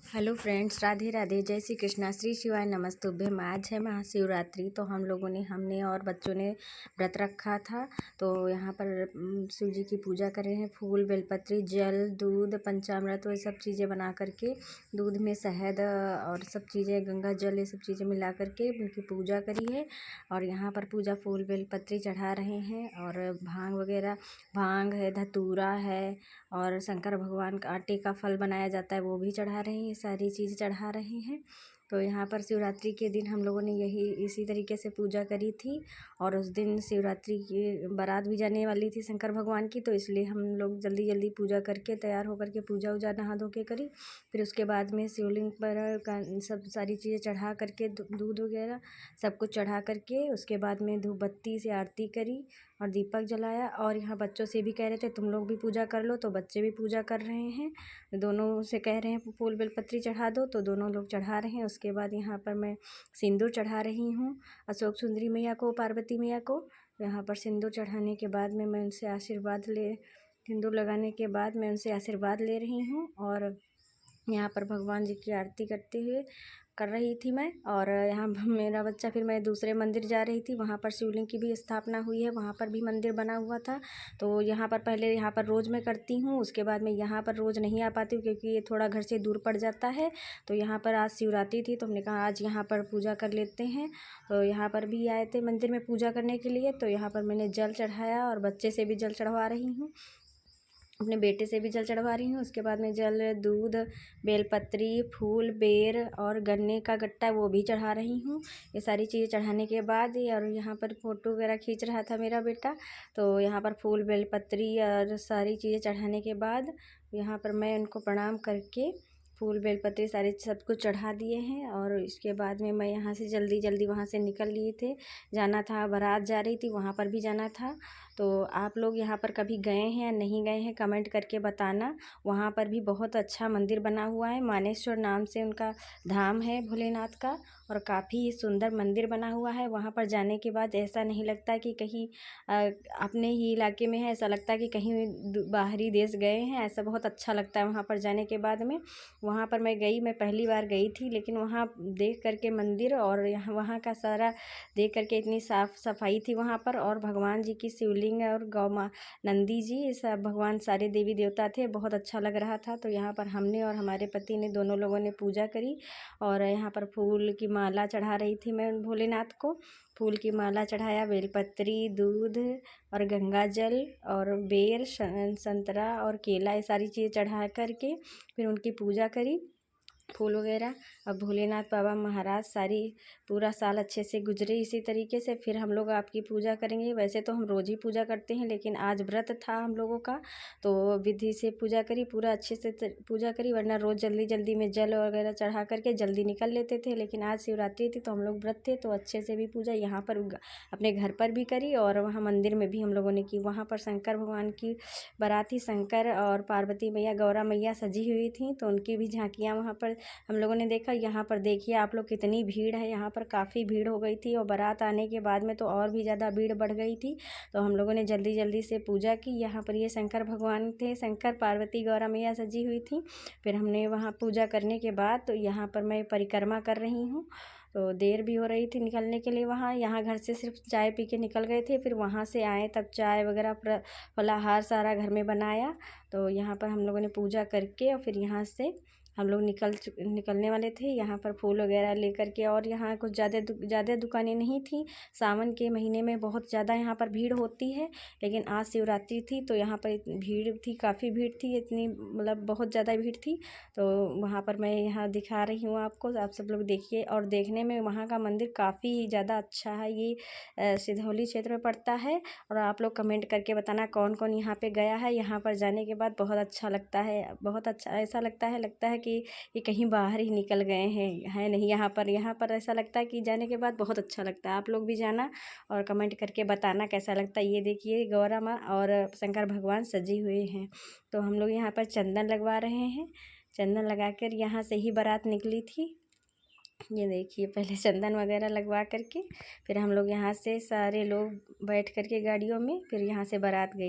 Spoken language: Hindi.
हेलो फ्रेंड्स, राधे राधे, जय श्री कृष्णा, श्री शिवाय नमस्तुभ्यम। आज है महाशिवरात्रि। तो हमने और बच्चों ने व्रत रखा था। तो यहाँ पर शिव जी की पूजा कर रहे हैं। फूल, बेलपत्री, जल, दूध, पंचामृत, वो सब चीज़ें बना करके, दूध में शहद और सब चीज़ें, गंगा जल, ये सब चीज़ें मिला करके उनकी पूजा करी है। और यहाँ पर पूजा फूल बेलपत्री चढ़ा रहे हैं। और भांग वगैरह, भांग है, धतूरा है, और शंकर भगवान का आटे का फल बनाया जाता है, वो भी चढ़ा रहे हैं। सारी चीज़ चढ़ा रहे हैं। तो यहाँ पर शिवरात्रि के दिन हम लोगों ने इसी तरीके से पूजा करी थी। और उस दिन शिवरात्रि की बारात भी जाने वाली थी शंकर भगवान की, तो इसलिए हम लोग जल्दी जल्दी पूजा करके तैयार होकर के पूजा वूजा नहा धो के करी। फिर उसके बाद में शिवलिंग पर सब सारी चीज़ें चढ़ा करके, दूध वगैरह सब कुछ चढ़ा करके, उसके बाद में धूप बत्ती से आरती करी और दीपक जलाया। और यहाँ बच्चों से भी कह रहे थे तुम लोग भी पूजा कर लो, तो बच्चे भी पूजा कर रहे हैं। दोनों से कह रहे हैं फूल बेलपत्री चढ़ा दो, तो दोनों लोग चढ़ा रहे हैं। उसके बाद यहाँ पर मैं सिंदूर चढ़ा रही हूँ अशोक सुंदरी मैया को, पार्वती मैया को। यहाँ पर सिंदूर चढ़ाने के बाद में मैं उनसे सिंदूर लगाने के बाद मैं उनसे आशीर्वाद ले रही हूँ। और यहाँ पर भगवान जी की आरती कर रही थी मैं। और यहाँ मेरा बच्चा, फिर मैं दूसरे मंदिर जा रही थी, वहाँ पर शिवलिंग की भी स्थापना हुई है, वहाँ पर भी मंदिर बना हुआ था। तो यहाँ पर पहले यहाँ पर रोज़ मैं करती हूँ, उसके बाद मैं यहाँ पर रोज़ नहीं आ पाती हूँ क्योंकि ये थोड़ा घर से दूर पड़ जाता है। तो यहाँ पर आज शिवरात्रि थी, तो हमने कहा आज यहाँ पर पूजा कर लेते हैं। तो यहाँ पर भी आए थे मंदिर में पूजा करने के लिए। तो यहाँ पर मैंने जल चढ़ाया और बच्चे से भी जल चढ़वा रही हूँ, अपने बेटे से भी जल चढ़वा रही हूँ। उसके बाद में जल, दूध, बेलपत्री, फूल, बेर और गन्ने का गट्टा, वो भी चढ़ा रही हूँ। ये सारी चीज़ें चढ़ाने के बाद, और यहाँ पर फ़ोटो वगैरह खींच रहा था मेरा बेटा। तो यहाँ पर फूल बेलपत्री और सारी चीज़ें चढ़ाने के बाद यहाँ पर मैं उनको प्रणाम करके फूल बेलपत्री सारे सब कुछ चढ़ा दिए हैं। और इसके बाद में मैं यहाँ से जल्दी जल्दी वहाँ से निकल लिए थे, जाना था, बारात जा रही थी, वहाँ पर भी जाना था। तो आप लोग यहाँ पर कभी गए हैं या नहीं गए हैं, कमेंट करके बताना। वहाँ पर भी बहुत अच्छा मंदिर बना हुआ है, मानेश्वर नाम से उनका धाम है भोलेनाथ का। और काफ़ी सुंदर मंदिर बना हुआ है। वहाँ पर जाने के बाद ऐसा नहीं लगता कि कहीं अपने ही इलाके में है, ऐसा लगता है कि कहीं बाहरी देश गए हैं। ऐसा बहुत अच्छा लगता है वहाँ पर जाने के बाद में। वहाँ पर मैं पहली बार गई थी, लेकिन वहाँ देख करके मंदिर और यहाँ वहाँ का सारा देख करके इतनी साफ़ सफाई थी वहाँ पर। और भगवान जी की शिवलिंग और गौ माँ, नंदी जी, सब भगवान सारे देवी देवता थे, बहुत अच्छा लग रहा था। तो यहाँ पर हमने और हमारे पति ने, दोनों लोगों ने पूजा करी। और यहाँ पर फूल की माला चढ़ा रही थी मैं भोलेनाथ को, फूल की माला चढ़ाया, बेलपत्री, दूध और गंगा जल और बेर, संतरा और केला, ये सारी चीज़ें चढ़ा करके फिर उनकी पूजा करी, फूल वगैरह। अब भोलेनाथ बाबा महाराज सारी पूरा साल अच्छे से गुजरे इसी तरीके से। फिर हम लोग आपकी पूजा करेंगे। वैसे तो हम रोज़ ही पूजा करते हैं, लेकिन आज व्रत था हम लोगों का, तो विधि से पूजा करी, पूरा अच्छे से पूजा करी। वरना रोज़ जल्दी जल्दी में जल वगैरह चढ़ा करके जल्दी निकल लेते थे, लेकिन आज शिवरात्रि थी तो हम लोग व्रत थे, तो अच्छे से भी पूजा यहाँ पर अपने घर पर भी करी और वहाँ मंदिर में भी हम लोगों ने की। वहाँ पर शंकर भगवान की बाराती, शंकर और पार्वती मैया, गौरा मैया सजी हुई थी, तो उनकी भी झांकियाँ वहाँ पर हम लोगों ने देखा। यहाँ पर देखिए आप लोग कितनी भीड़ है, यहाँ पर काफ़ी भीड़ हो गई थी। और बारात आने के बाद में तो और भी ज़्यादा भीड़ बढ़ गई थी। तो हम लोगों ने जल्दी जल्दी से पूजा की। यहाँ पर ये शंकर भगवान थे, शंकर पार्वती गौरा मैया सजी हुई थी। फिर हमने वहाँ पूजा करने के बाद तो यहाँ पर मैं परिक्रमा कर रही हूँ। तो देर भी हो रही थी निकलने के लिए वहाँ। यहाँ घर से सिर्फ चाय पी के निकल गए थे, फिर वहाँ से आए तब चाय वगैरह फलाहार सारा घर में बनाया। तो यहाँ पर हम लोगों ने पूजा करके और फिर यहाँ से हम लोग निकलने वाले थे। यहाँ पर फूल वगैरह लेकर के, और यहाँ कुछ ज़्यादा दुकानें नहीं थी। सावन के महीने में बहुत ज़्यादा यहाँ पर भीड़ होती है, लेकिन आज शिवरात्रि थी तो यहाँ पर भीड़ थी, काफ़ी भीड़ थी, इतनी मतलब बहुत ज़्यादा भीड़ थी। तो वहाँ पर मैं यहाँ दिखा रही हूँ आपको, आप सब लोग देखिए। और देखने में वहाँ का मंदिर काफ़ी ज़्यादा अच्छा है। ये सिधौली क्षेत्र में पड़ता है। और आप लोग कमेंट करके बताना कौन कौन यहाँ पे गया है। यहाँ पर जाने के बाद बहुत अच्छा लगता है, बहुत अच्छा ऐसा लगता है कि ये कहीं बाहर ही निकल गए हैं नहीं। यहाँ पर ऐसा लगता है कि जाने के बाद बहुत अच्छा लगता है। आप लोग भी जाना और कमेंट करके बताना कैसा लगता है। ये देखिए गौरा माँ और शंकर भगवान सजी हुए हैं। तो हम लोग यहाँ पर चंदन लगवा रहे हैं। चंदन लगाकर यहाँ से ही बारात निकली थी। ये देखिए, पहले चंदन वगैरह लगवा करके फिर हम लोग यहाँ से सारे लोग बैठ करके गाड़ियों में फिर यहाँ से बारात गई।